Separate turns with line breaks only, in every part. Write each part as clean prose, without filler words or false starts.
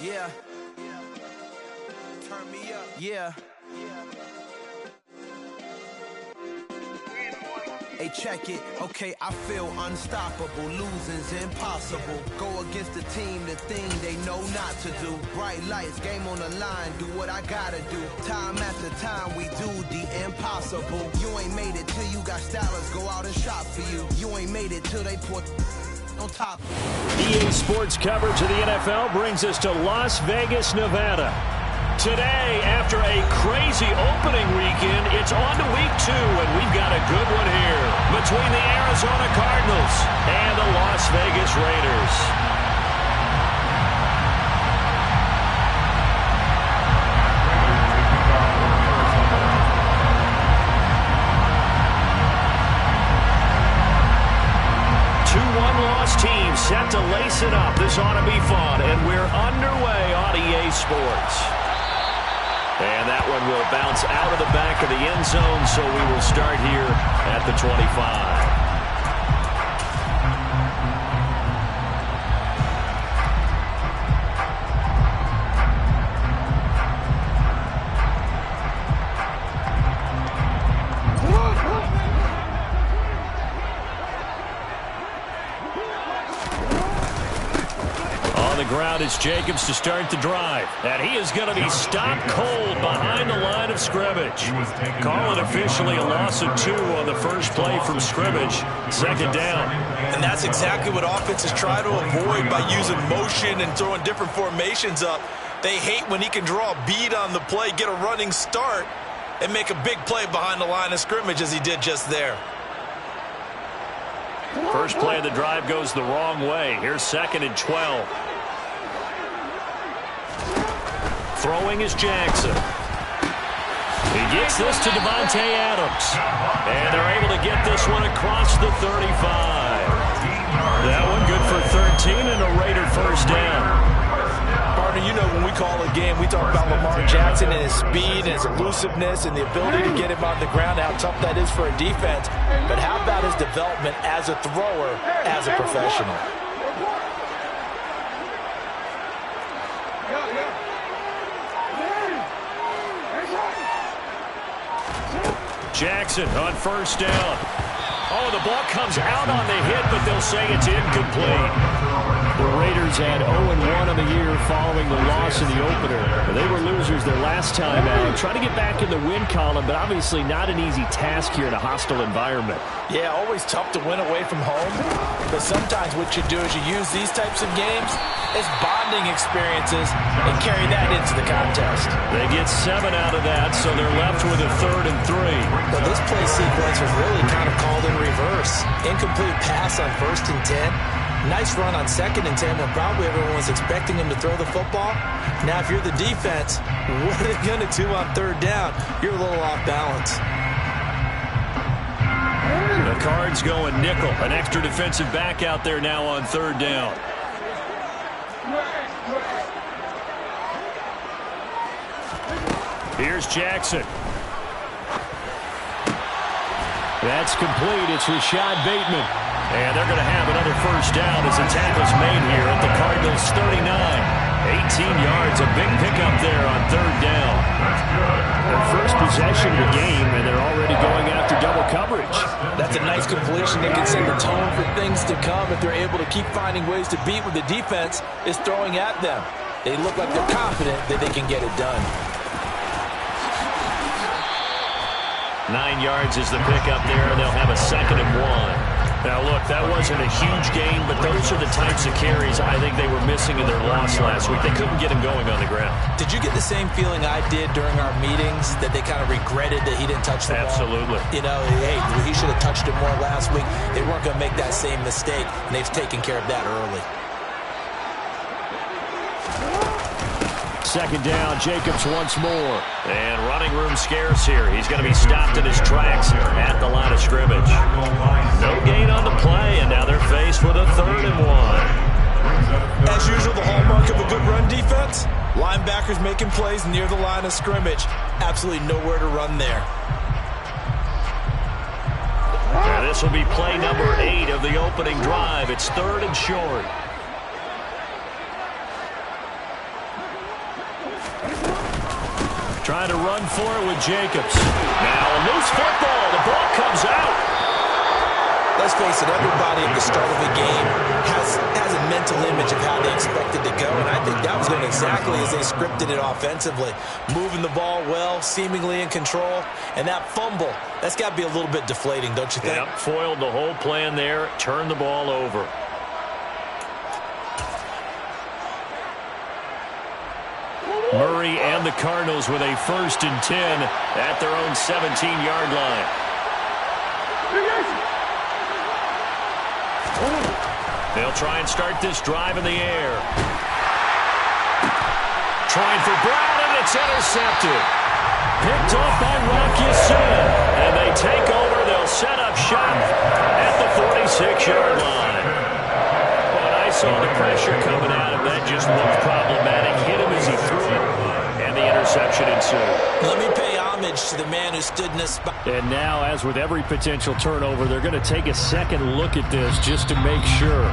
Yeah. Turn me up. Yeah. Hey, check it. Okay, I feel unstoppable. Losing's impossible. Go against the team, the thing they know not to do. Bright lights, game on the line. Do what I gotta do. Time after time, we do the impossible. You ain't made it till you got stylers go out and shop for you. You ain't made it till they put on top.
EA Sports coverage of the NFL brings us to Las Vegas, Nevada. Today, after a crazy opening weekend, it's on to week 2, and we've got a good one here between the Arizona Cardinals and the Las Vegas Raiders. One-loss team set to lace it up. This ought to be fun, and we're underway on EA Sports. And that one will bounce out of the back of the end zone, so we will start here at the 25. Ground is Jacobs to start the drive, and he is going to be stopped cold behind the line of scrimmage. Call it officially a loss of 2 on the first play from scrimmage. Second down.
And that's exactly what offenses try to avoid by using motion and throwing different formations up. They hate when he can draw a bead on the play, get a running start, and make a big play behind the line of scrimmage as he did just there.
First play of the drive goes the wrong way. Here's 2nd and 12. Throwing is Jackson. He gets this to Devontae Adams. And they're able to get this one across the 35. That one good for 13 and a Raider first down.
Partner, you know when we call a game, we talk about Lamar Jackson and his speed and his elusiveness and the ability to get him on the ground, how tough that is for a defense. But how about his development as a thrower, as a professional?
Jackson on first down. Oh, the ball comes out on the hit, but they'll say it's incomplete. The Raiders had 0-1 on the year following the loss in the opener. They were losers their last time out. Trying to get back in the win column, but obviously not an easy task here in a hostile environment.
Yeah, always tough to win away from home. But sometimes what you do is you use these types of games as bonding experiences and carry that into the contest.
They get 7 out of that, so they're left with a 3rd and 3.
But this play sequence was really kind of called in reverse. Incomplete pass on 1st and 10. Nice run on 2nd and 10 when probably everyone was expecting him to throw the football. Now, if you're the defense, what are they going to do on 3rd down? You're a little off balance.
The Cards going nickel. An extra defensive back out there now on 3rd down. Here's Jackson. That's complete. It's Rashad Bateman. And they're going to have another first down as the tackle's made here at the Cardinals' 39. 18 yards, a big pickup there on 3rd down. Their first possession of the game, and they're already going after double coverage.
That's a nice completion that can set the tone for things to come if they're able to keep finding ways to beat what the defense is throwing at them. They look like they're confident that they can get it done.
9 yards is the pickup there, and they'll have a 2nd and 1. Now, look, that wasn't a huge gain, but those are the types of carries I think they were missing in their loss last week. They couldn't get him going on the ground.
Did you get the same feeling I did during our meetings, that they kind of regretted that he didn't touch the ball?
Absolutely.
You know, hey, he should have touched it more last week. They weren't going to make that same mistake, and they've taken care of that early.
2nd down, Jacobs once more. And running room scarce here. He's going to be stopped in his tracks at the line of scrimmage. No gain on the play, and now they're faced with a 3rd and 1.
As usual, the hallmark of a good run defense, linebackers making plays near the line of scrimmage. Absolutely nowhere to run there.
And this will be play number 8 of the opening drive. It's 3rd and short. Trying to run for it with Jacobs. Now a loose football. The ball comes out.
Let's face it, everybody at the start of the game has a mental image of how they expect it to go, and I think that was going exactly as they scripted it offensively. Moving the ball well, seemingly in control, and that fumble, that's got to be a little bit deflating, don't you think?
Yeah, foiled the whole plan there, turned the ball over. Murray and the Cardinals with a 1st and 10 at their own 17-yard line. They'll try and start this drive in the air. Trying for Brown, and it's intercepted. Picked off by Rocky Sin. And they take over. They'll set up shop at the 46-yard line. When I saw the pressure coming at him, that just looked problematic. Hit him as he threw it, and the interception ensued.
Let me pay homage to the man who stood in this spot.
And now, as with every potential turnover, they're going to take a second look at this just to make sure.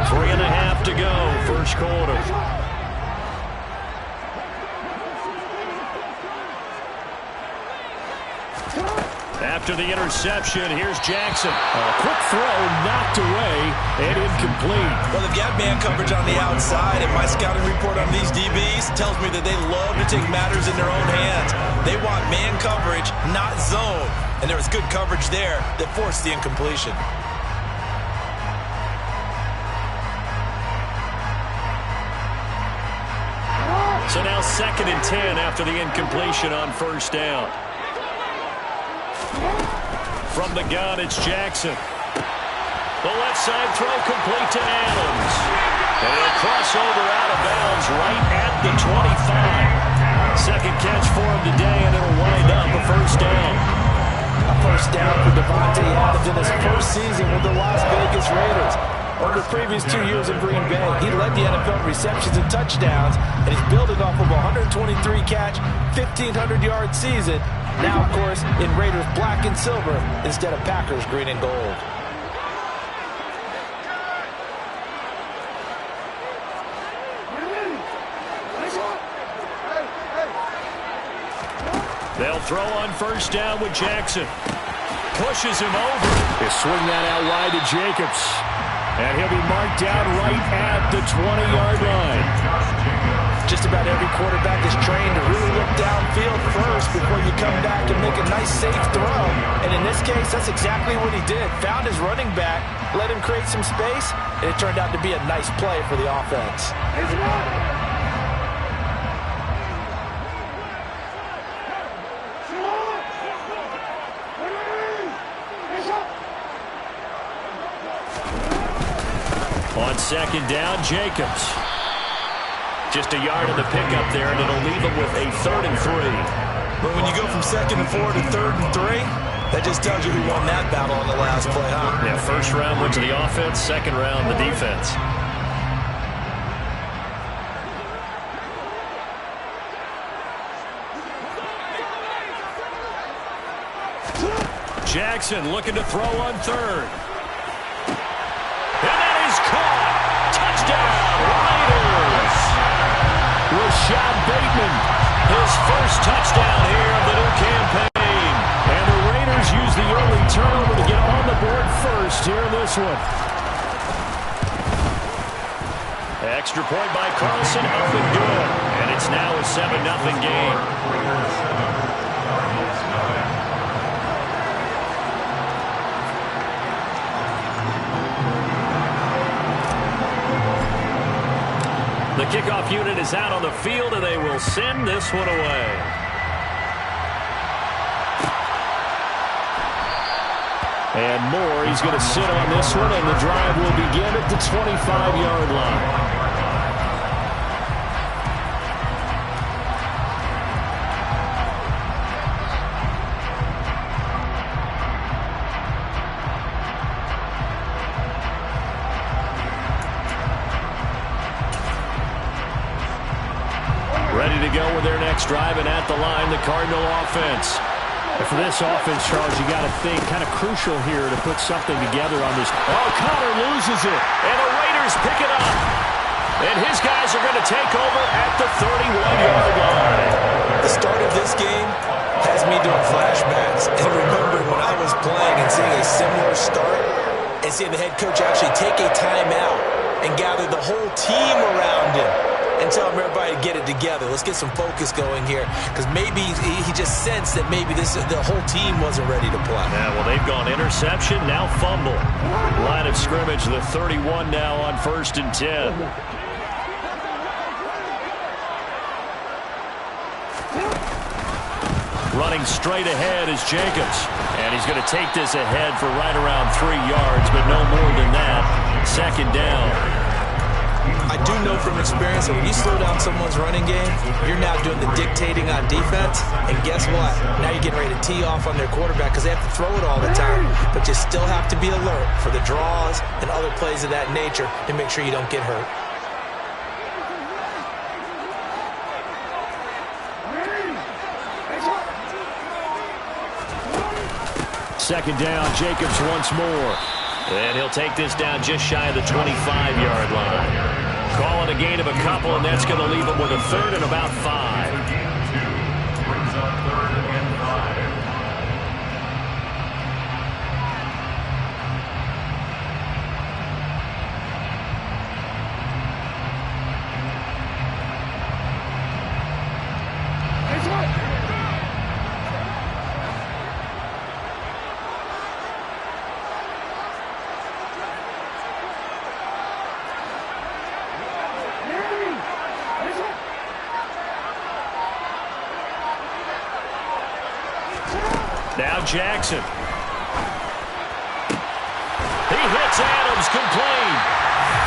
Three and a half to go, first quarter. After the interception, here's Jackson. A quick throw knocked away and incomplete.
Well, they've got man coverage on the outside, and my scouting report on these DBs tells me that they love to take matters in their own hands. They want man coverage, not zone. And there was good coverage there that forced the incompletion.
So now 2nd and 10 after the incompletion on 1st down. From the gun, it's Jackson. The left side throw complete to Adams. And he'll cross over out of bounds right at the 25. Second catch for him today, and it'll wind up a 1st down.
A 1st down for Devontae Adams in his first season with the Las Vegas Raiders. Over the previous 2 years in Green Bay, he led the NFL in receptions and touchdowns, and he's building off of a 123-catch, 1,500-yard season. Now, of course, in Raiders black and silver instead of Packers green and gold.
They'll throw on 1st down with Jackson. Pushes him over. They swing that out wide to Jacobs. And he'll be marked down right at the 20-yard line.
Just about every quarterback is trained to really look downfield first before you come back and make a nice, safe throw. And in this case, that's exactly what he did. Found his running back, let him create some space, and it turned out to be a nice play for the offense.
On 2nd down, Jacobs. Just a yard of the pickup there, and it'll leave him with a 3rd and 3.
But when you go from 2nd and 4 to 3rd and 3, that just tells you who won that battle on the last play, huh?
Yeah, 1st round went to the offense, 2nd round the defense. Jackson looking to throw on 3rd. And that is caught. Touchdown, Raiders. Rashad Bateman, his first touchdown here of the new campaign. And the Raiders use the early turnover to get on the board first here in this one. Extra point by Carlson, up and good. And it's now a 7-0 game. The kickoff unit is out on the field, and they will send this one away. And Moore, he's going to sit on this one, and the drive will begin at the 25-yard line. Ready to go with their next drive, and at the line, the Cardinal offense. And for this offense, Charles, you got to think kind of crucial here to put something together on this. Oh, Connor loses it, and the Raiders pick it up. And his guys are going to take over at the 31-yard line.
The start of this game has me doing flashbacks and remembering when I was playing and seeing a similar start and seeing the head coach actually take a timeout and gather the whole team around him and tell everybody to get it together. Let's get some focus going here, because maybe he just sensed that maybe the whole team wasn't ready to play.
Yeah, well, they've gone interception, now fumble. Line of scrimmage, the 31 now on 1st and 10. Running straight ahead is Jacobs. And he's going to take this ahead for right around 3 yards, but no more than that. 2nd down.
I do know from experience that when you slow down someone's running game, you're now doing the dictating on defense. And guess what? Now you're getting ready to tee off on their quarterback because they have to throw it all the time. But you still have to be alert for the draws and other plays of that nature to make sure you don't get hurt.
Second down, Jacobs once more. And he'll take this down just shy of the 25-yard line. Call it a gain of a couple, and that's going to leave him with a 3rd and about 5.
Brings up 3rd and 5.
Now Jackson. He hits Adams, complete.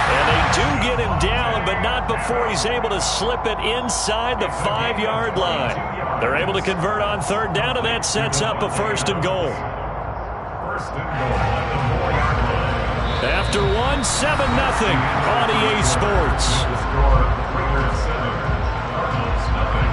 And they do get him down, but not before he's able to slip it inside the 5-yard line. They're able to convert on 3rd down, and that sets up a 1st and goal.
1st and goal at the 4-yard line.
After 1, 7-0 on EA Sports.
The score, Raiders 7, Cardinals nothing.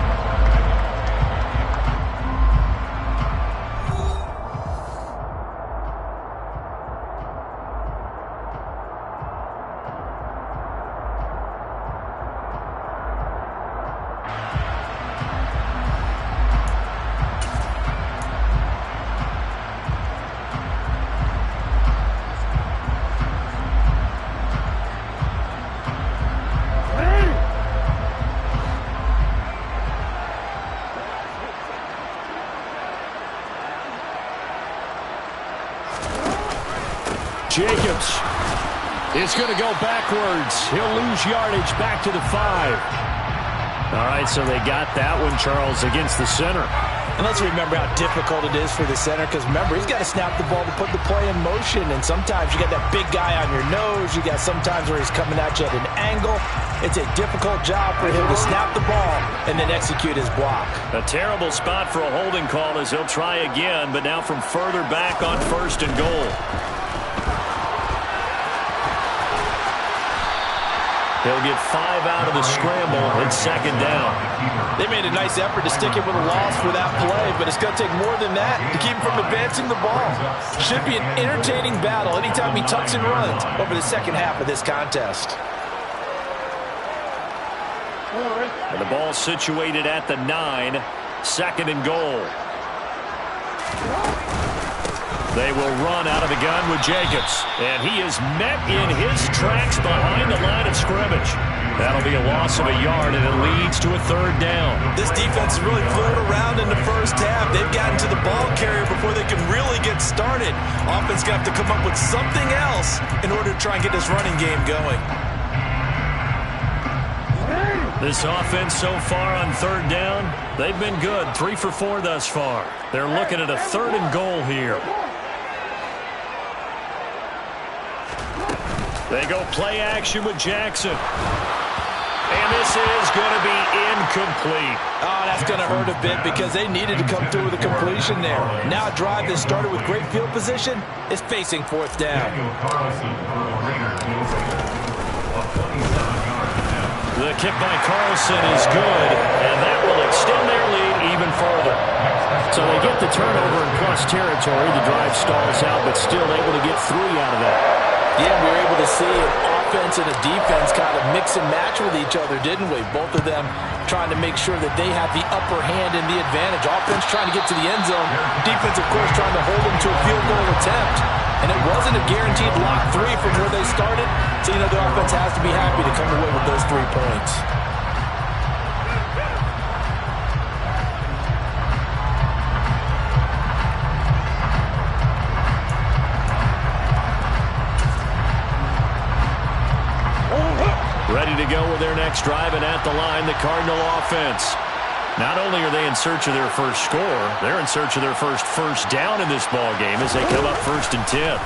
Jacobs is going to go backwards. He'll lose yardage back to the 5. All right, so they got that one, Charles, against the center.
And let's remember how difficult it is for the center, because remember, he's got to snap the ball to put the play in motion, and sometimes you got that big guy on your nose. You got sometimes where he's coming at you at an angle. It's a difficult job for him to snap the ball and then execute his block.
A terrible spot for a holding call as he'll try again, but now from further back on 1st and goal. He'll get 5 out of the scramble at 2nd down.
They made a nice effort to stick him with a loss for that play, but it's going to take more than that to keep him from advancing the ball. Should be an entertaining battle anytime he tucks and runs over the second half of this contest.
And the ball situated at the 9, 2nd and goal. They will run out of the gun with Jacobs. And he is met in his tracks behind the line of scrimmage. That'll be a loss of a yard, and it leads to a 3rd down.
This defense has really flew around in the first half. They've gotten to the ball carrier before they can really get started. Offense got to come up with something else in order to try and get this running game going.
This offense so far on 3rd down, they've been good. 3 for 4 thus far. They're looking at a 3rd and goal here. They go play action with Jackson. And this is going to be incomplete.
Oh, that's going to hurt a bit because they needed to come through with a completion there. Now a drive that started with great field position is facing 4th down.
The kick by Carlson is good, and that will extend their lead even further. So they get the turnover in plus territory. The drive stalls out, but still able to get 3 out of that.
Yeah, we were able to see an offense and a defense kind of mix and match with each other, didn't we? Both of them trying to make sure that they have the upper hand and the advantage. Offense trying to get to the end zone. Defense, of course, trying to hold them to a field goal attempt. And it wasn't a guaranteed lock 3 from where they started. So, the offense has to be happy to come away with those 3 points.
Ready to go with their next drive, and at the line, the Cardinal offense. Not only are they in search of their first score, they're in search of their first down in this ball game as they come up 1st and 10.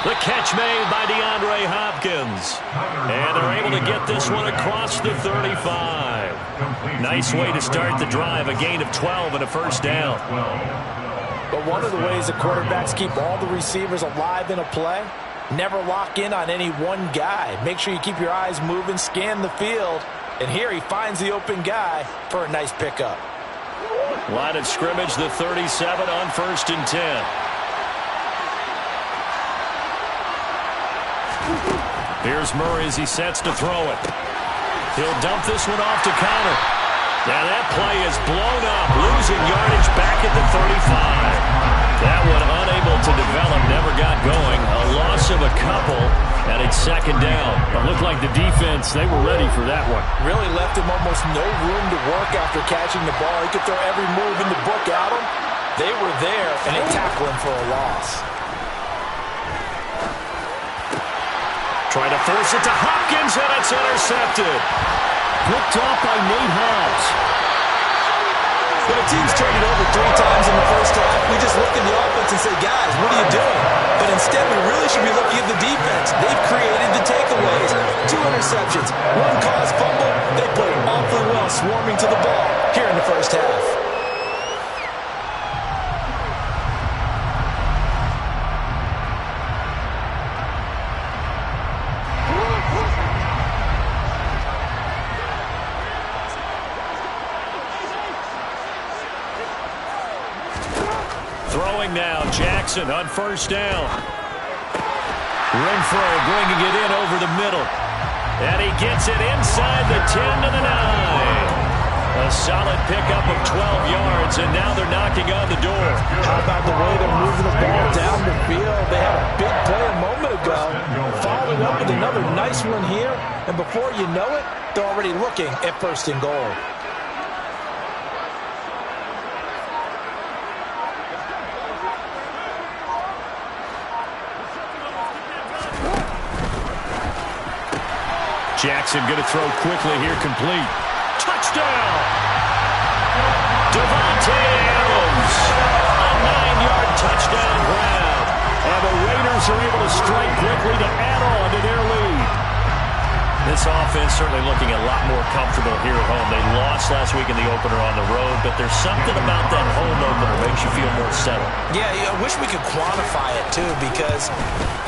The catch made by DeAndre Hopkins. And they're able to get this one across the 35. Nice way to start the drive, a gain of 12 and a first down.
But one of the ways the quarterbacks keep all the receivers alive in a play, never lock in on any one guy. Make sure you keep your eyes moving, scan the field. And here he finds the open guy for a nice pickup.
Line of scrimmage, the 37 on 1st and 10. Here's Murray as he sets to throw it. He'll dump this one off to Connor. Now that play is blown up, losing yardage back at the 35. That one unable to develop, never got going. A loss of a couple, and it's 2nd down. It looked like the defense, they were ready for that one.
Really left him almost no room to work after catching the ball. He could throw every move in the book at him. They were there, and they tackled him for a loss.
Trying to force it to Hopkins, and it's intercepted. Picked off by Nate Hobbs.
When a team's turned it over 3 times in the first half, we just look at the offense and say, guys, what are you doing? But instead, we really should be looking at the defense. They've created the takeaways. 2 interceptions, 1 caused fumble. They played awfully well swarming to the ball here in the first half.
Now, Jackson on 1st down. Renfro bringing it in over the middle. And he gets it inside the 10 to the 9. A solid pickup of 12 yards, and now they're knocking on the door.
How about the way they're moving the ball down the field? They had a big play a moment ago, following up with another nice one here, and before you know it, they're already looking at 1st and goal.
Jackson going to throw quickly here, complete. Touchdown! Devontae Adams! A 9-yard touchdown grab. And the Raiders are able to strike quickly to add on to their lead. This offense certainly looking a lot more comfortable here at home. They lost last week in the opener on the road, but there's something about that home opener that makes you feel more settled.
Yeah, I wish we could quantify it, too, because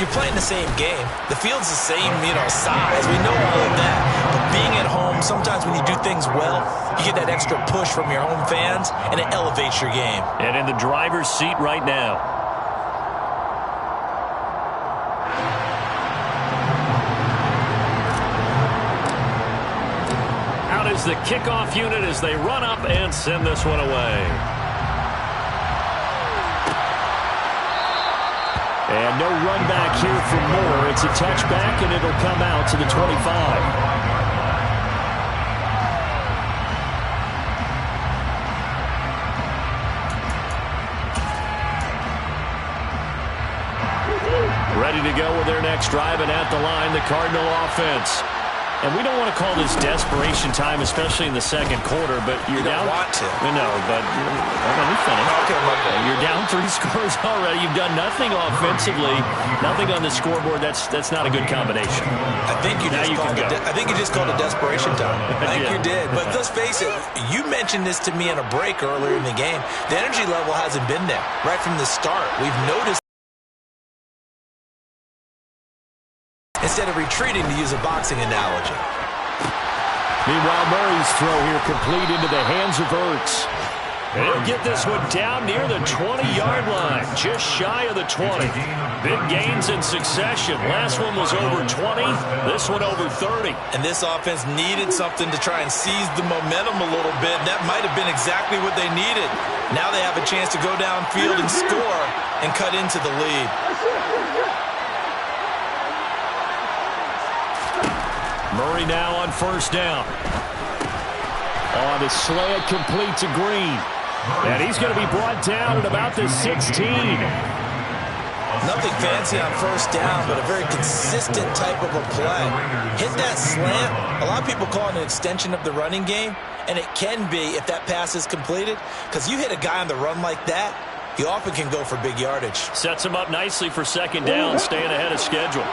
you're playing the same game. The field's the same, size. We know all of that. But being at home, sometimes when you do things well, you get that extra push from your home fans, and it elevates your game.
And in the driver's seat right now. Is the kickoff unit as they run up and send this one away. And no run back here for Moore. It's a touchback, and it'll come out to the 25. Ready to go with their next drive, and at the line, the Cardinal offense. And we don't want to call this desperation time, especially in the 2nd quarter, but you're down.
You don't want to.
No, but let me finish.
Okay.
You're down 3 scores already. You've done nothing offensively, nothing on the scoreboard. That's not a good combination.
I think you just called it desperation time. I think you did. But let's face it, you mentioned this to me in a break earlier in the game. The energy level hasn't been there right from the start. We've noticed. Instead of retreating, to use a boxing analogy.
Meanwhile, Murray's throw here complete into the hands of Ertz. He'll get this one down near the 20-yard line, just shy of the 20. Big gains in succession. Last one was over 20, this one over 30.
And this offense needed something to try and seize the momentum a little bit. That might have been exactly what they needed. Now they have a chance to go downfield and score and cut into the lead.
Murray now on first down. On the slant, complete to Green. And he's going to be brought down at about the 16.
Nothing fancy on first down, but a very consistent type of a play. Hit that slant. A lot of people call it an extension of the running game, and it can be if that pass is completed, because you hit a guy on the run like that, he often can go for big yardage.
Sets him up nicely for second down, staying ahead of schedule.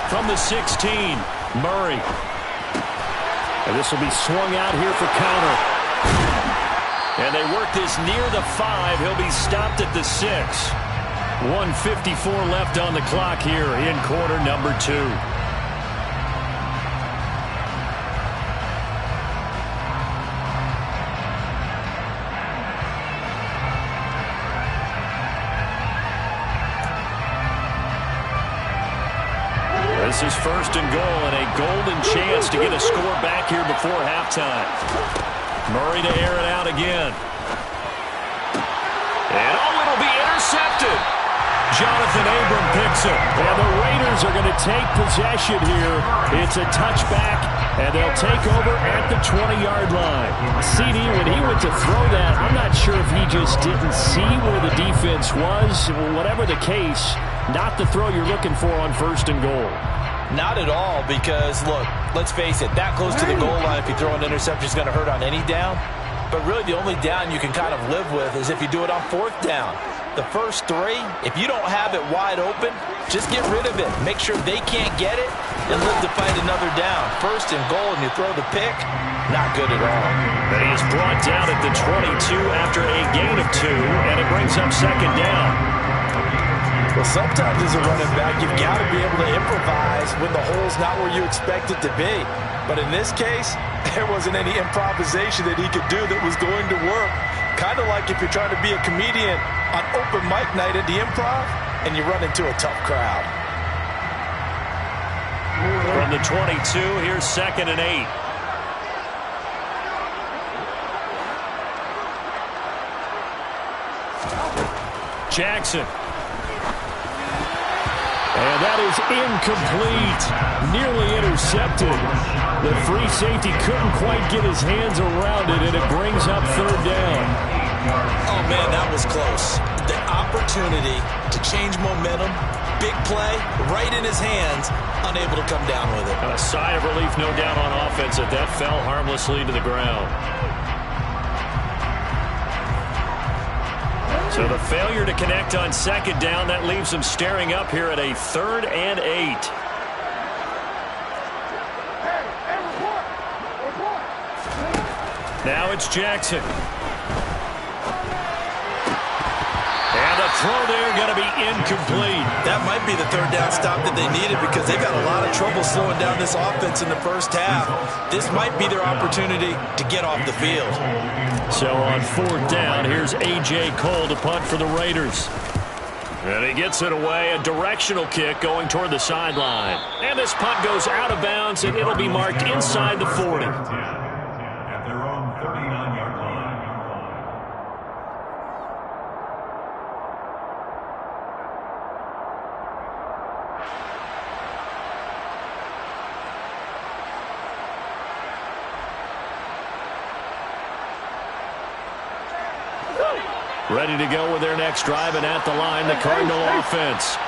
From the 16, Murray. And this will be swung out here for counter. And they work this near the 5. He'll be stopped at the 6. 1:54 left on the clock here in quarter number 2. This is first and goal, and a golden chance to get a score back here before halftime. Murray to air it out again. And it'll be intercepted. Jonathan Abram picks it, and the Raiders are going to take possession here. It's a touchback, and they'll take over at the 20-yard line. CD, when he went to throw that, I'm not sure if he just didn't see where the defense was. Whatever the case, not the throw you're looking for on first and goal.
Not at all, because, look, let's face it, that close to the goal line, if you throw an interception, is going to hurt on any down. But really the only down you can kind of live with is if you do it on fourth down. The first 3, if you don't have it wide open, just get rid of it. Make sure they can't get it and live to fight another down. First and goal, and you throw the pick, not good at all.
But he is brought down at the 22 after a gain of 2, and it brings up second down.
Well, sometimes as a running back, you've got to be able to improvise when the hole's not where you expect it to be. But in this case, there wasn't any improvisation that he could do that was going to work. Kind of like if you're trying to be a comedian on open mic night at the Improv and you run into a tough crowd.
From the 22, here's second and 8. Jackson. And that is incomplete. Nearly intercepted. The free safety couldn't quite get his hands around it, and it brings up third down.
Oh, man, that was close. The opportunity to change momentum, big play, right in his hands, unable to come down with it.
A sigh of relief, no doubt, on offense that fell harmlessly to the ground. So the failure to connect on second down, that leaves them staring up here at a 3rd and 8. Now it's Jackson. And the throw there going to be incomplete.
That might be the third down stop that they needed, because they've had a lot of trouble slowing down this offense in the first half. This might be their opportunity to get off the field.
So on fourth down, here's A.J. Cole to punt for the Raiders. And he gets it away, a directional kick going toward the sideline. And this punt goes out of bounds, and it'll be marked inside the 40.
At their own 39-yard line.
Ready to go with their next drive, and at the line, the Cardinal offense.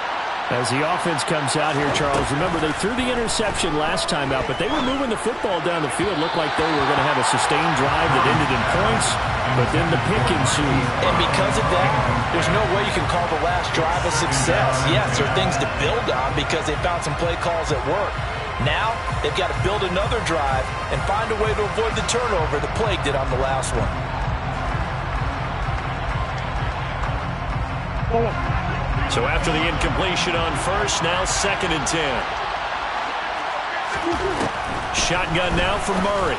As the offense comes out here, Charles, remember they threw the interception last time out, but they were moving the football down the field. Looked like they were going to have a sustained drive that ended in points, but then the pick ensued.
And because of that, there's no way you can call the last drive a success. Yes, there are things to build on because they found some play calls that work. Now, they've got to build another drive and find a way to avoid the turnover the Plague did on the last one.
So after the incompletion on first, now 2nd and 10. Shotgun now for Murray.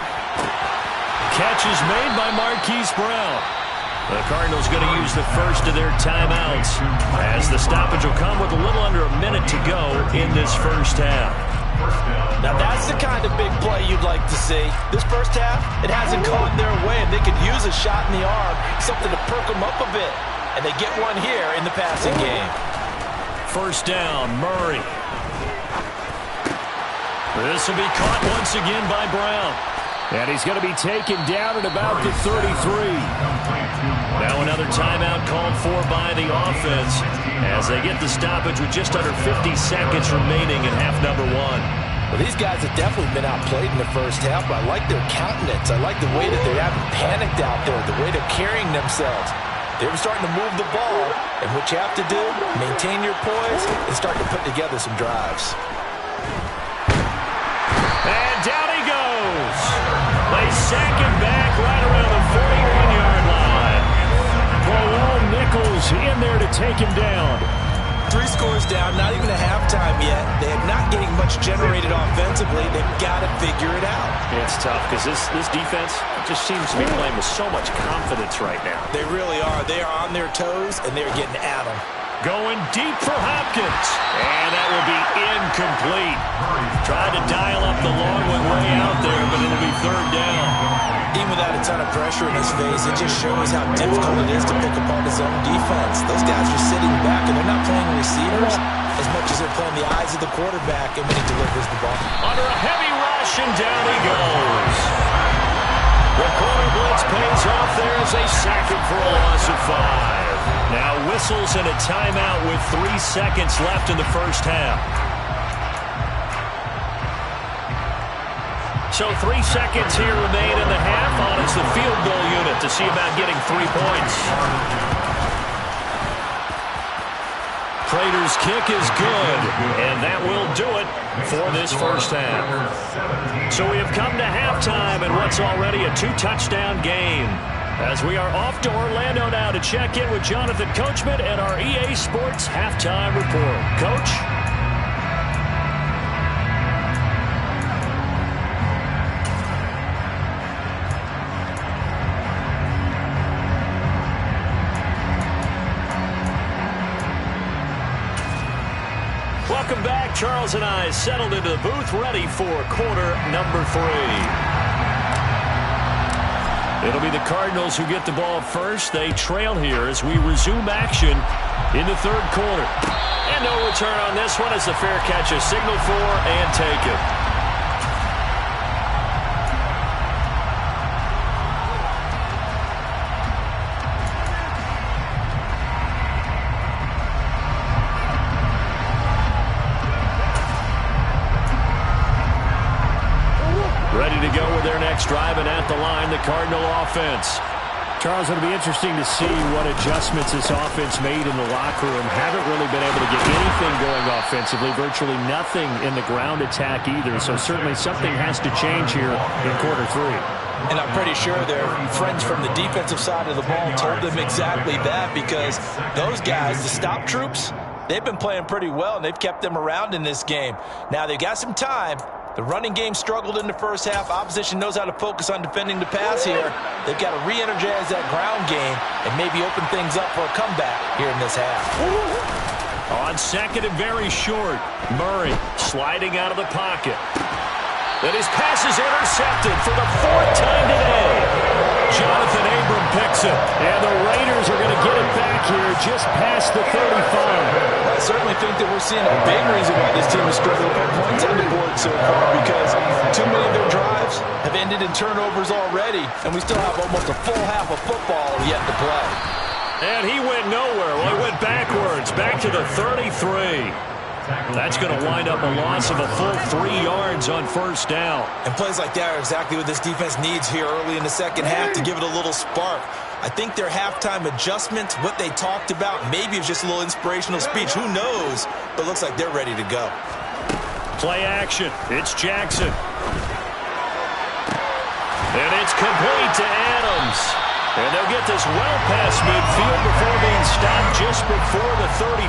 Catch is made by Marquise Brown. The Cardinals going to use the first of their timeouts as the stoppage will come with a little under a minute to go in this first half.
Now that's the kind of big play you'd like to see. This first half, it hasn't gone their way, and they could use a shot in the arm, something to perk them up a bit. And they get one here in the passing game.
First down, Murray. This will be caught once again by Brown. And he's going to be taken down at about the 33. Now another timeout called for by the offense as they get the stoppage with just under 50 seconds remaining in half number 1.
Well, these guys have definitely been outplayed in the first half, but I like their countenance. I like the way that they haven't panicked out there, the way they're carrying themselves. They're starting to move the ball, and what you have to do, maintain your poise and start to put together some drives.
And down he goes. They sack him back right around the 41-yard line. Paul Nichols in there to take him down.
3 scores down, not even a halftime yet. They're not getting much generated offensively. They've got to figure it out.
It's tough because this defense just seems to be playing with so much confidence right now.
They really are. They are on their toes, and they're getting at them.
Going deep for Hopkins. And that will be incomplete. Tried to dial up the long one way out there, but it'll be 3rd down.
Even without a ton of pressure in his face, it just shows how difficult it is to pick apart his own defense. Those guys are sitting back, and they're not playing receivers as much as they're playing the eyes of the quarterback and when he delivers the ball.
Under a heavy rush, and down he goes. The corner blitz pays off there as they sack him for a loss of 5. Now whistles and a timeout with 3 seconds left in the first half. So 3 seconds here remain in the half on it's the field goal unit to see about getting 3 points. Prater's kick is good, and that will do it for this first half. So we have come to halftime in what's already a 2-touchdown game. As we are off to Orlando now to check in with Jonathan Coachman and our EA Sports Halftime Report. Coach? Welcome back. Charles and I settled into the booth ready for quarter number 3. It'll be the Cardinals who get the ball first. They trail here as we resume action in the 3rd quarter. And no return on this one as the fair catch is signaled for and taken. Driving at the line, the Cardinal offense.
Charles, it'll be interesting to see what adjustments this offense made in the locker room. Haven't really been able to get anything going offensively, virtually nothing in the ground attack either. So certainly something has to change here in quarter 3.
And I'm pretty sure their friends from the defensive side of the ball told them exactly that, because those guys, the stop troops, they've been playing pretty well, and they've kept them around in this game. Now they've got some time. The running game struggled in the first half. Opposition knows how to focus on defending the pass here. They've got to re-energize that ground game and maybe open things up for a comeback here in this half.
On 2nd and very short, Murray sliding out of the pocket. Then his pass is intercepted for the 4th time today. Jonathan Abram picks it, and the Raiders are going to get it back here just past the 35.
I certainly think that we're seeing a big reason why this team has struggled to put points on the board so far, because too many of their drives have ended in turnovers already, and we still have almost a full half of football yet to play.
And he went nowhere. Well, he went backwards, back to the 33. That's going to wind up a loss of a full 3 yards on first down.
And plays like that are exactly what this defense needs here early in the second half to give it a little spark. I think their halftime adjustments, what they talked about, maybe it's just a little inspirational speech. Who knows? But it looks like they're ready to go.
Play action. It's Jackson. And it's complete to Adams. And they'll get this well past midfield before being stopped just before the 35.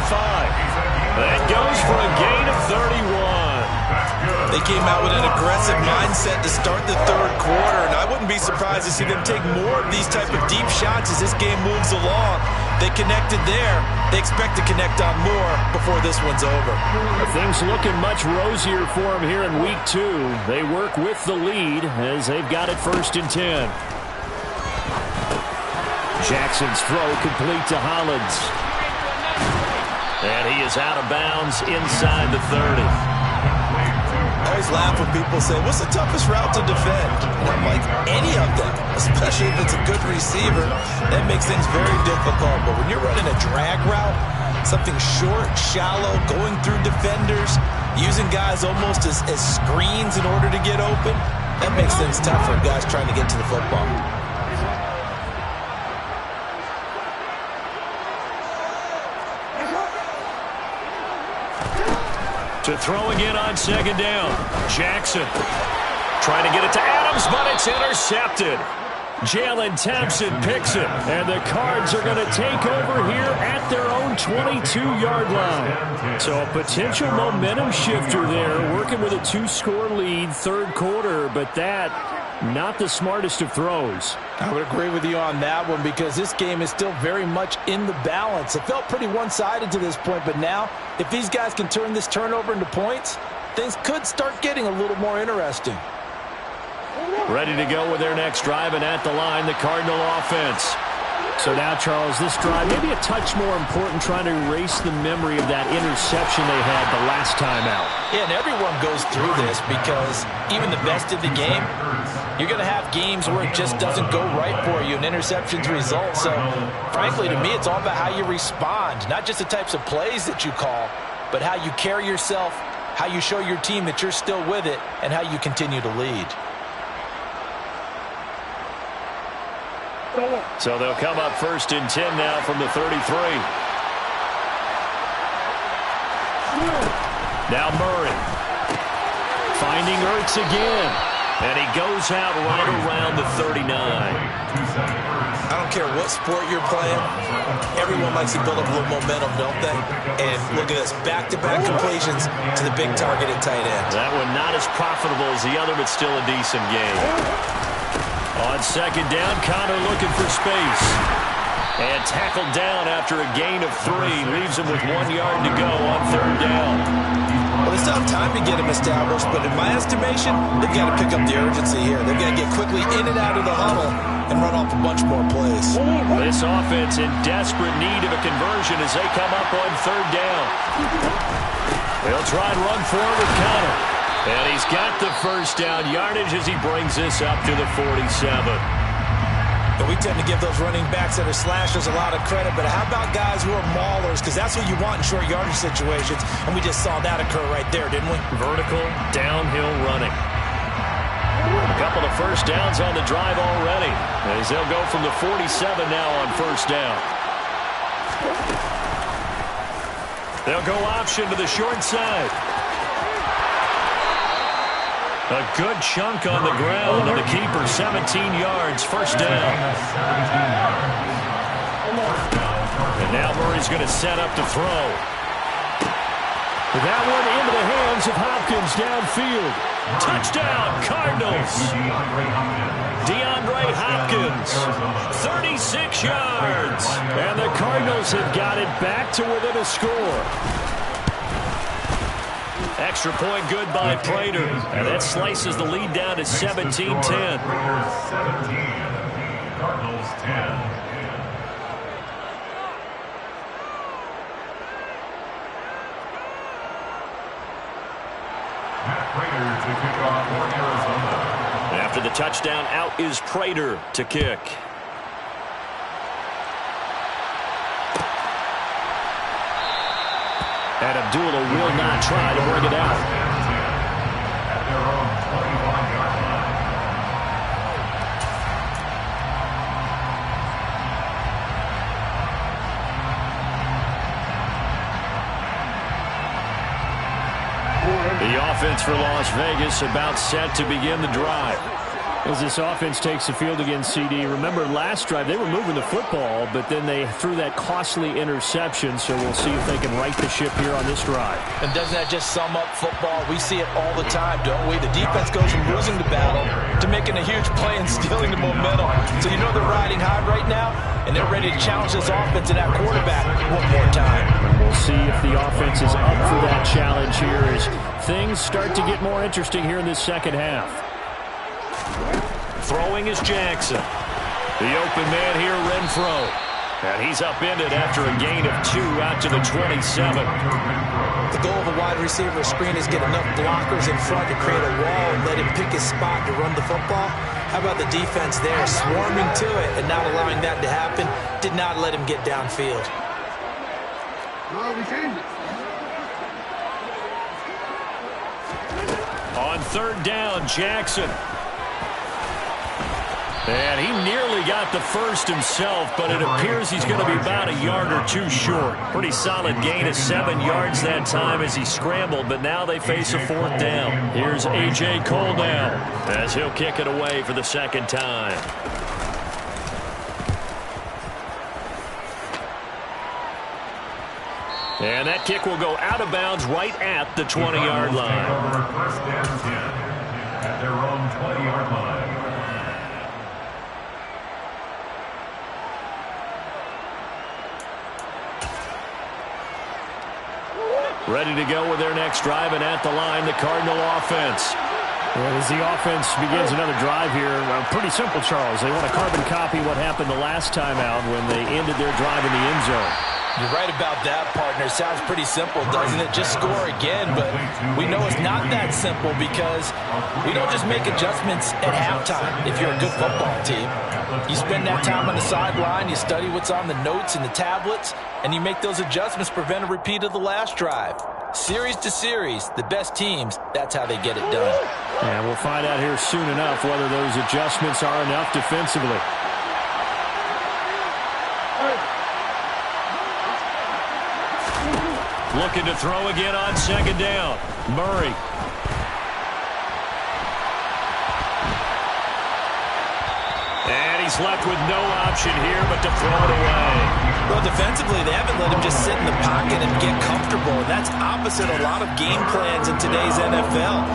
That goes for a gain of 31.
They came out with an aggressive mindset to start the third quarter, and I wouldn't be surprised to see them take more of these type of deep shots as this game moves along. They connected there. They expect to connect on more before this one's over.
Things looking much rosier for them here in week 2. They work with the lead as they've got it 1st and 10. Jackson's throw complete to Hollins.
And he is out of bounds inside the 30.
I always laugh when people say, what's the toughest route to defend? And I'm like, any of them, especially if it's a good receiver. That makes things very difficult. But when you're running a drag route, something short, shallow, going through defenders, using guys almost as screens in order to get open, that makes things tough for guys trying to get to the football.
To throw again on 2nd down. Jackson trying to get it to Adams, but it's intercepted. Jalen Thompson picks it.
And the Cards are going to take over here at their own 22-yard line. So a potential momentum shifter there, working with a 2-score lead, 3rd quarter, but that, not the smartest of throws.
I would agree with you on that one because this game is still very much in the balance. It felt pretty one-sided to this point, but now if these guys can turn this turnover into points, things could start getting a little more interesting.
Ready to go with their next drive, and at the line, the Cardinal offense.
So now, Charles, this drive maybe a touch more important, trying to erase the memory of that interception they had the last time out.
Yeah, and everyone goes through this because even the best of the game, you're going to have games where it just doesn't go right for you and interceptions result. So, frankly, to me, it's all about how you respond, not just the types of plays that you call, but how you carry yourself, how you show your team that you're still with it, and how you continue to lead.
So they'll come up 1st and 10 now from the 33. Now Murray. Finding Ertz again. And he goes out right around the 39.
I don't care what sport you're playing. Everyone likes to build up a little momentum, don't they? And look at this, back-to-back completions to the big targeted tight end.
That one not as profitable as the other, but still a decent game. On 2nd down, Connor looking for space. And tackled down after a gain of 3. Leaves him with 1 yard to go on 3rd down.
Well, they still have time to get him established, but in my estimation, they've got to pick up the urgency here. They've got to get quickly in and out of the huddle and run off a bunch more plays.
This offense in desperate need of a conversion as they come up on 3rd down. They'll try and run forward with Connor. And he's got the 1st down yardage as he brings this up to the 47.
And we tend to give those running backs that are slashers a lot of credit, but how about guys who are maulers? Because that's what you want in short yardage situations, and we just saw that occur right there, didn't we?
Vertical, downhill running. A couple of 1st downs on the drive already, as they'll go from the 47 now on 1st down. They'll go option to the short side. A good chunk on the ground, and the keeper 17 yards, 1st down. And now Murray's going to set up to throw.
That one into the hands of Hopkins downfield.
Touchdown, Cardinals. DeAndre Hopkins, 36 yards.
And the Cardinals have got it back to within a score.
Extra point good by Prater. And that slices the lead down to 17-10.
Cardinals 10.
After the touchdown, out is Prater to kick.
And Abdullah will not try to bring it out.
The offense for Las Vegas about set to begin the drive.
As this offense takes the field against CD, remember last drive they were moving the football, but then they threw that costly interception, so we'll see if they can right the ship here on this drive.
And doesn't that just sum up football? We see it all the time, don't we? The defense goes from losing the battle to making a huge play and stealing the momentum. So you know they're riding high right now, and they're ready to challenge this offense and that quarterback one more time.
We'll see if the offense is up for that challenge here as things start to get more interesting here in this second half.
Throwing is Jackson. The open man here, Renfro. And he's upended after a gain of 2 out to the 27.
The goal of a wide receiver screen is get enough blockers in front to create a wall and let him pick his spot to run the football. How about the defense there, swarming to it and not allowing that to happen? Did not let him get downfield.
On third down, Jackson. And he nearly got the first himself, but it appears he's going to be about a yard or two short. Pretty solid gain of 7 yards that time as he scrambled, but now they face a fourth down. Here's A.J. Cole now as he'll kick it away for the second time. And that kick will go out of bounds right at the 20-yard line.
First and 10 at their own 20-yard line.
Ready to go with their next drive, and at the line, the Cardinal offense.
Well, as the offense begins another drive here, pretty simple, Charles. They want to carbon copy what happened the last time out when they ended their drive in the end zone.
You're right about that, partner. Sounds pretty simple, doesn't it? Just score again, but we know it's not that simple because we don't just make adjustments at halftime if you're a good football team. You spend that time on the sideline, you study what's on the notes and the tablets, and you make those adjustments to prevent a repeat of the last drive. Series to series, the best teams, that's how they get it done.
And we'll find out here soon enough whether those adjustments are enough defensively.
Looking to throw again on second down. Murray. And he's left with no option here but to throw it away.
Well, defensively, they haven't let him just sit in the pocket and get comfortable. That's opposite a lot of game plans in today's NFL.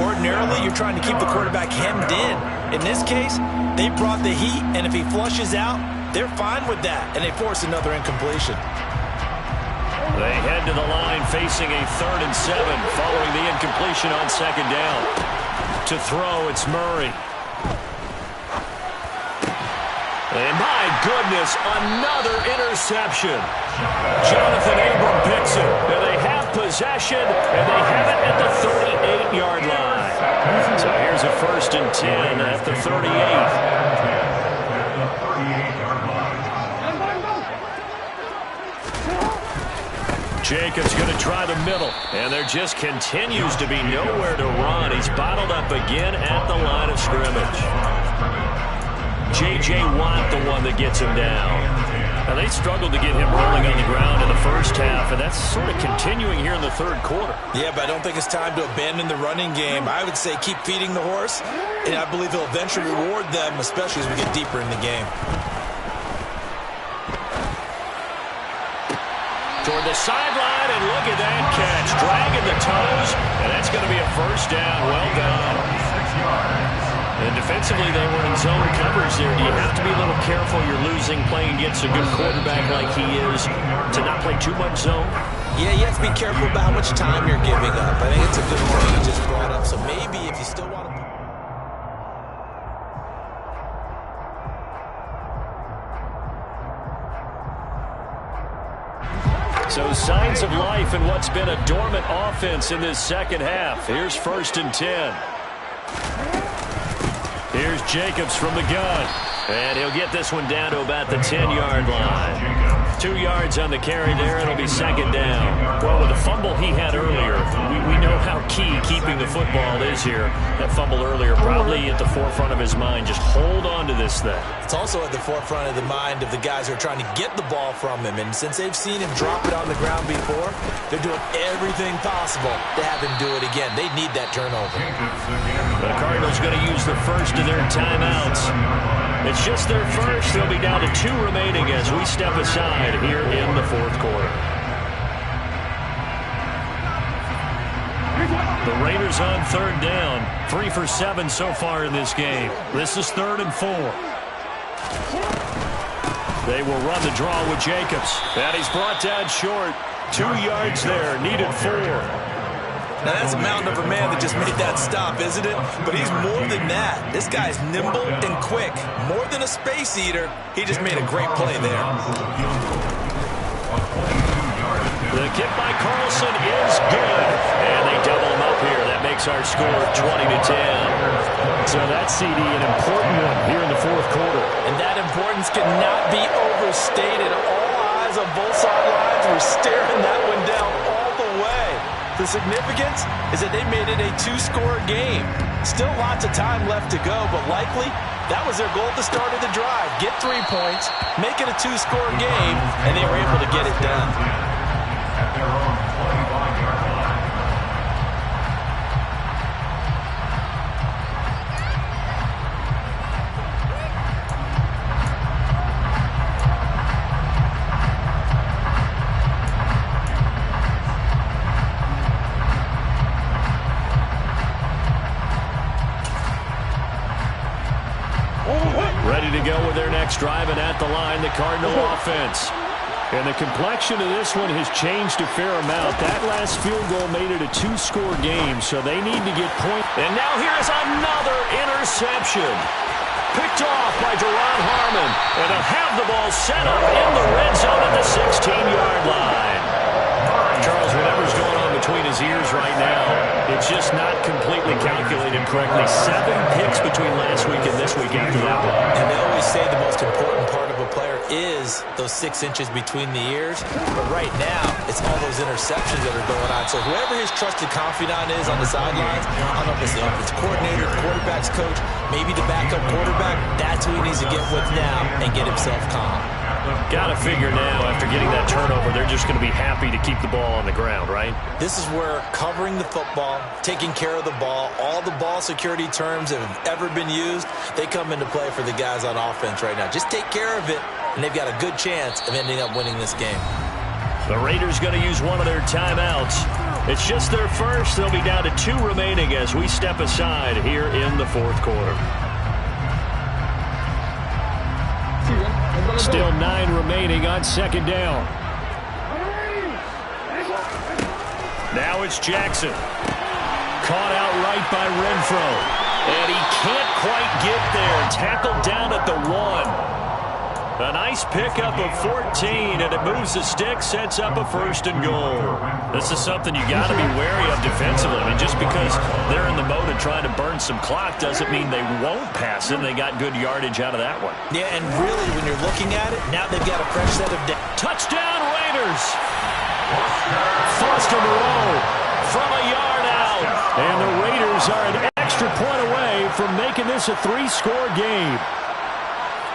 Ordinarily, you're trying to keep the quarterback hemmed in. In this case, they brought the heat, and if he flushes out, they're fine with that, and they force another incompletion.
They head to the line facing a 3rd and 7 following the incompletion on second down. To throw, it's Murray. And my goodness, another interception. Jonathan Abram picks it. And they have possession, and they have it at the 38-yard line. So here's a 1st and 10 at the 38. Jacobs going to try the middle, and there just continues to be nowhere to run. He's bottled up again at the line of scrimmage. J.J. Watt, the one that gets him down. Now, they struggled to get him rolling on the ground in the first half, and that's sort of continuing here in the third quarter.
Yeah, but I don't think it's time to abandon the running game. I would say keep feeding the horse, and I believe he'll eventually reward them, especially as we get deeper in the game.
Toward the sideline, and look at that catch. Dragging the toes, and that's going to be a first down. Well done. And defensively, they were in zone coverage there. Do you have to be a little careful? You're losing playing against a good quarterback like he is to not play too much zone?
Yeah, you have to be careful about how much time you're giving up. I think it's a good point you just brought up. So maybe if you still want to...
So signs of life in what's been a dormant offense in this second half. Here's 1st and 10. Here's Jacobs from the gun. And he'll get this one down to about the 10-yard line. 2 yards on the carry there. It'll be second down. Well, with the fumble he had earlier, we know how key keeping the football is here. That fumble earlier probably at the forefront of his mind. Just hold on to this thing.
It's also at the forefront of the mind of the guys who are trying to get the ball from him. And since they've seen him drop it on the ground before, they're doing everything possible to have him do it again. They need that turnover.
The Cardinals going to use the first of their timeouts. It's just their first. They'll be down to 2 remaining as we step aside here in the fourth quarter. The Raiders on third down. 3 for 7 so far in this game. This is 3rd and 4. They will run the draw with Jacobs. And he's brought down short. 2 yards there. Needed 4.
Now, that's a mountain of a man that just made that stop, isn't it? But he's more than that. This guy's nimble and quick. More than a space eater. He just made a great play there.
The kick by Carlson is good. And they double him up here. That makes our score 20-10.
So that's, CD, an important one here in the fourth quarter.
And that importance cannot be overstated. All eyes on both sidelines were staring that one down all the way. The significance is that they made it a 2-score game. Still lots of time left to go, but likely that was their goal at the start of the drive. Get 3 points, make it a 2-score game, and they were able to get it done.
At their own 25-yard line.
Ready to go with their next drive, and at the line, the Cardinal offense.
And the complexion of this one has changed a fair amount. That last field goal made it a 2-score game, so they need to get points.
And now here's another interception. Picked off by Duron Harmon. And they'll have the ball set up in the red zone at the 16-yard line. Charles, whatever's going on between his ears right now, it's just not completely calculated correctly. 7 picks between last week and this week after that one.
And they always say the most important part of a player is those 6 inches between the ears. But right now, it's all those interceptions that are going on. So whoever his trusted confidant is on the sidelines, I don't know if it's the offensive coordinator, the quarterback's coach, maybe the backup quarterback, that's who he needs to get with now and get himself calm.
Got to figure now, after getting that turnover, they're just going to be happy to keep the ball on the ground, right?
This is where covering the football, taking care of the ball, all the ball security terms that have ever been used, they come into play for the guys on offense right now. Just take care of it, and they've got a good chance of ending up winning this game.
The Raiders going to use one of their timeouts. It's just their first. They'll be down to 2 remaining as we step aside here in the fourth quarter.
Still 9 remaining on second down.
Now it's Jackson. Caught out right by Renfro. And he can't quite get there. Tackled down at the 1. A nice pickup of 14, and it moves the stick, sets up a 1st and goal. This is something you got to be wary of defensively. I mean, just because they're in the mode of trying to burn some clock doesn't mean they won't pass it. They got good yardage out of that one.
Yeah, and really, when you're looking at it, now they've got a fresh set of
touchdown Raiders! Foster Moreau from a yard out.
And the Raiders are an extra point away from making this a 3-score game.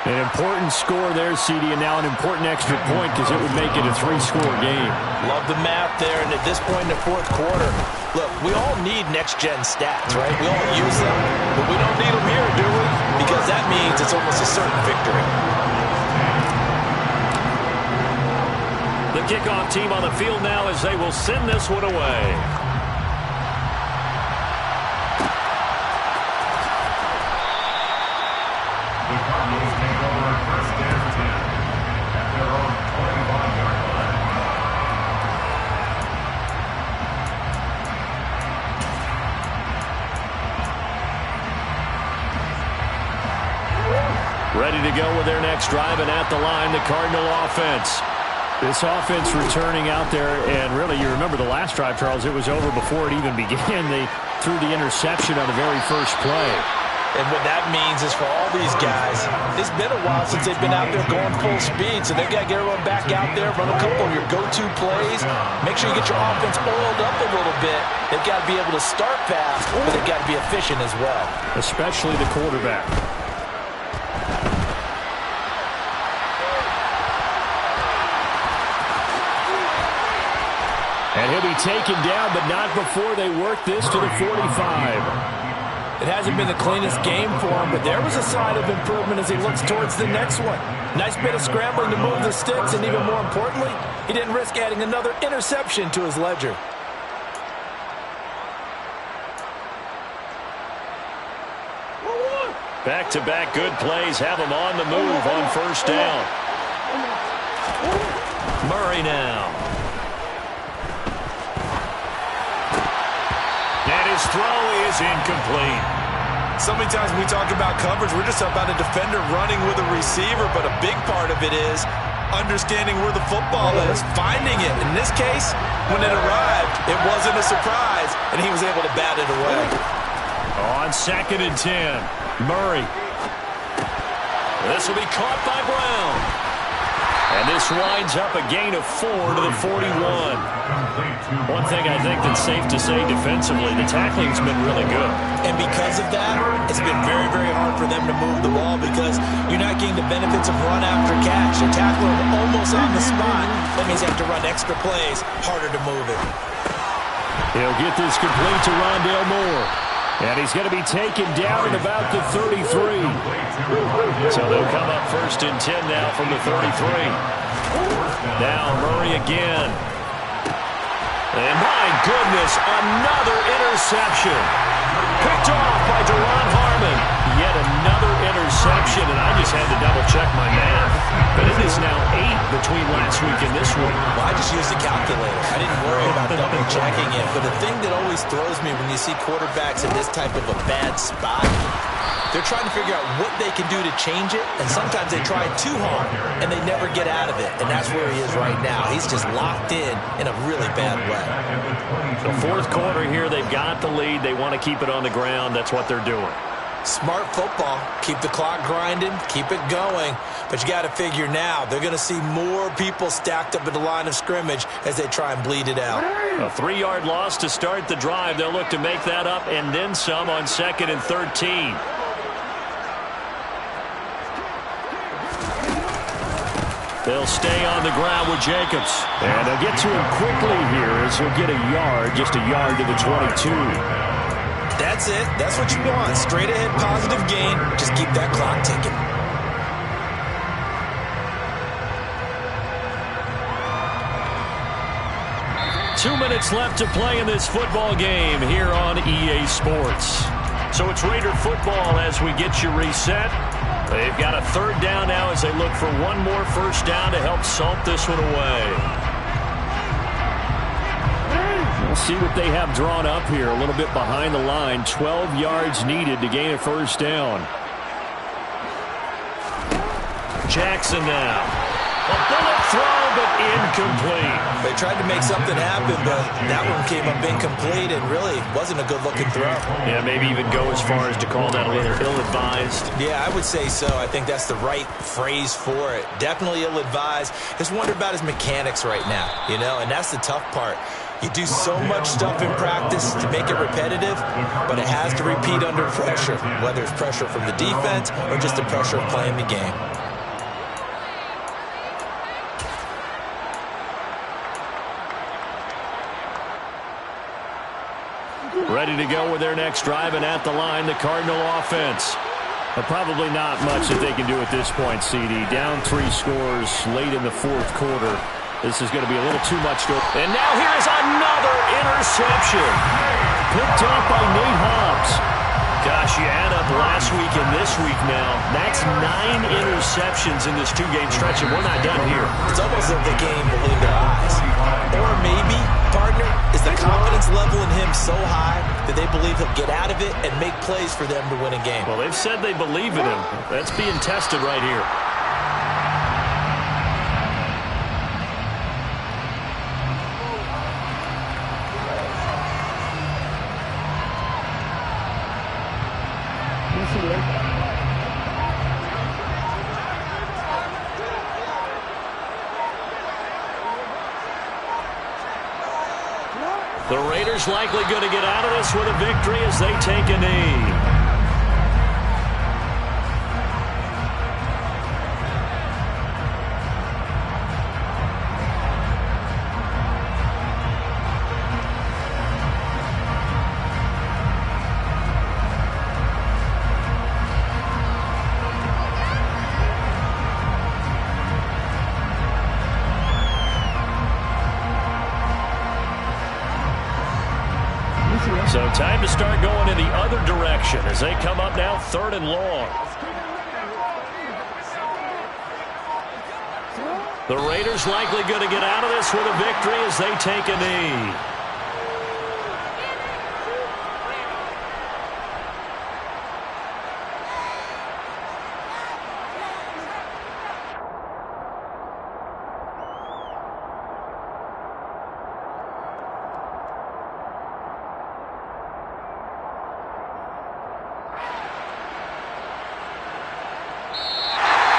An important score there, CD, and now an important extra point because it would make it a 3-score game.
Love the math there, and at this point in the fourth quarter, look, we all need next-gen stats, right? We all use them, but we don't need them here, do we? Because that means it's almost a certain victory.
The kickoff team on the field now as they will send this one away.
The Cardinals take over 1st and 10 at their own 25-yard line.
Ready to go with their next drive, and at the line, the Cardinal offense.
This offense returning out there, and really, you remember the last drive, Charles, it was over before it even began. They threw the interception on the very first play.
And what that means is for all these guys, it's been a while since they've been out there going full speed, so they've got to get everyone back out there, run a couple of your go-to plays, make sure you get your offense oiled up a little bit. They've got to be able to start fast, but they've got to be efficient as well.
Especially the quarterback. And he'll be taken down, but not before they work this to the 45.
It hasn't been the cleanest game for him, but there was a sign of improvement as he looks towards the next one. Nice bit of scrambling to move the sticks, and even more importantly, he didn't risk adding another interception to his ledger.
Back-to-back good plays have him on the move on first down. Murray now. And his throw is incomplete.
So many times when we talk about coverage, we're just about a defender running with a receiver, but a big part of it is understanding where the football is, finding it. In this case, when it arrived, it wasn't a surprise, and he was able to bat it away.
On 2nd and 10, Murray. This will be caught by Brown. And this winds up a gain of 4 to the 41. One thing I think that's safe to say defensively, the tackling's been really good.
And because of that, it's been very, very hard for them to move the ball because you're not getting the benefits of run after catch. You're tackling them almost on the spot. That means you have to run extra plays, harder to move it.
He'll get this complete to Rondale Moore. And he's going to be taken down at about the 33.
So they'll come up 1st and 10 now from the 33. Now Murray again. And my goodness, another interception. Picked off by Deron Harmon. Yet another interception, and I just had to double-check my math. But it is now 8 between last week and this week.
Well, I just used a calculator. I didn't worry about double-checking it. But the thing that always throws me when you see quarterbacks in this type of a bad spot, they're trying to figure out what they can do to change it, and sometimes they try too hard, and they never get out of it. And that's where he is right now. He's just locked in a really bad way.
The 4th quarter here, they've got the lead. They want to keep it on the ground. That's what they're doing.
Smart football. Keep the clock grinding. Keep it going. But you got to figure now, they're going to see more people stacked up at the line of scrimmage as they try and bleed it out.
A 3-yard loss to start the drive. They'll look to make that up and then some on 2nd and 13. They'll stay on the ground with Jacobs.
And they'll get to him quickly here as he'll get a yard, just a yard to the 22.
That's it. That's what you want. Straight ahead positive gain. Just keep that clock ticking.
Two minutes left to play in this football game here on EA Sports. So it's Raider football as we get you reset. They've got a 3rd down now as they look for one more first down to help salt this one away.
We'll see what they have drawn up here. A little bit behind the line. 12 yards needed to gain a first down.
Jackson now. A bullet throw, but incomplete.
They tried to make something happen, but that one came up incomplete and really wasn't a good-looking throw.
Yeah, maybe even go as far as to call that a little ill-advised.
Yeah, I would say so. I think that's the right phrase for it. Definitely ill-advised. Just wonder about his mechanics right now, and that's the tough part. You do so much stuff in practice to make it repetitive, but it has to repeat under pressure, whether it's pressure from the defense or just the pressure of playing the game.
Ready to go with their next drive, and at the line, the Cardinal offense. But probably not much that they can do at this point, CD. Down 3 scores late in the 4th quarter. This is going to be a little too much to...
And now here's another interception.
Picked up by Nate Hobbs.
Gosh, you add up last week and this week now. That's 9 interceptions in this 2-game stretch, and we're not done here.
It's almost like they can't even believe their eyes. Or maybe, partner, is the confidence level in him so high that they believe he'll get out of it and make plays for them to win a game.
Well, they've said they believe in him. That's being tested right here. The Raiders likely going to get out of this with a victory as they take a knee. So time to start going in the other direction as they come up now 3rd and long. The Raiders likely going to get out of this with a victory as they take a knee.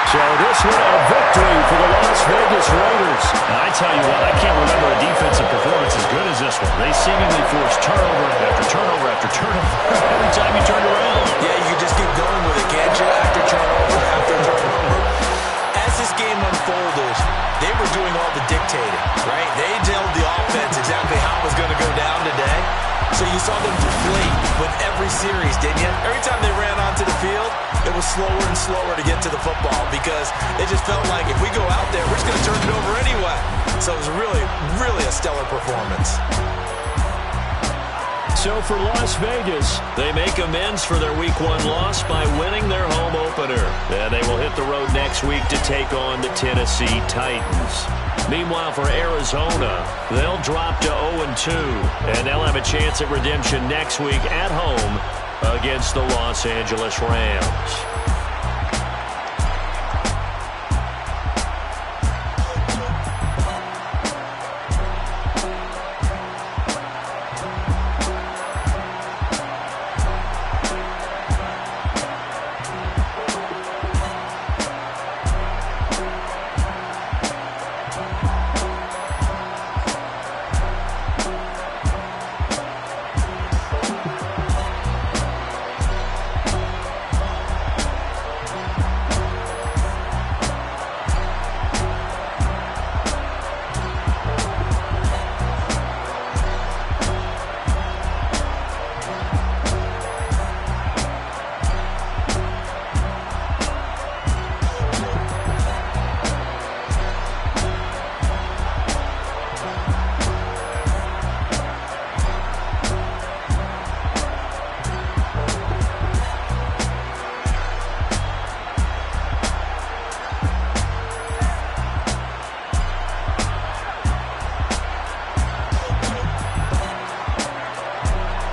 So this one a victory for the Las Vegas Raiders. And I tell you what, I can't remember a defensive performance as good as this one. They seemingly forced turnover after turnover after turnover every time you turned around.
Yeah, you can just keep going with it, can't you? After turnover, after turnover. As this game unfolded, they were doing all the dictating, right? They told the offense exactly how it was going to go down today. So you saw them deflate with every series, didn't you? Every time they ran onto the field, it was slower and slower to get to the football because it just felt like if we go out there, we're just going to turn it over anyway. So it was really, really a stellar performance.
So for Las Vegas, they make amends for their Week 1 loss by winning their home opener. And they will hit the road next week to take on the Tennessee Titans. Meanwhile, for Arizona, they'll drop to 0-2, and they'll have a chance at redemption next week at home against the Los Angeles Rams.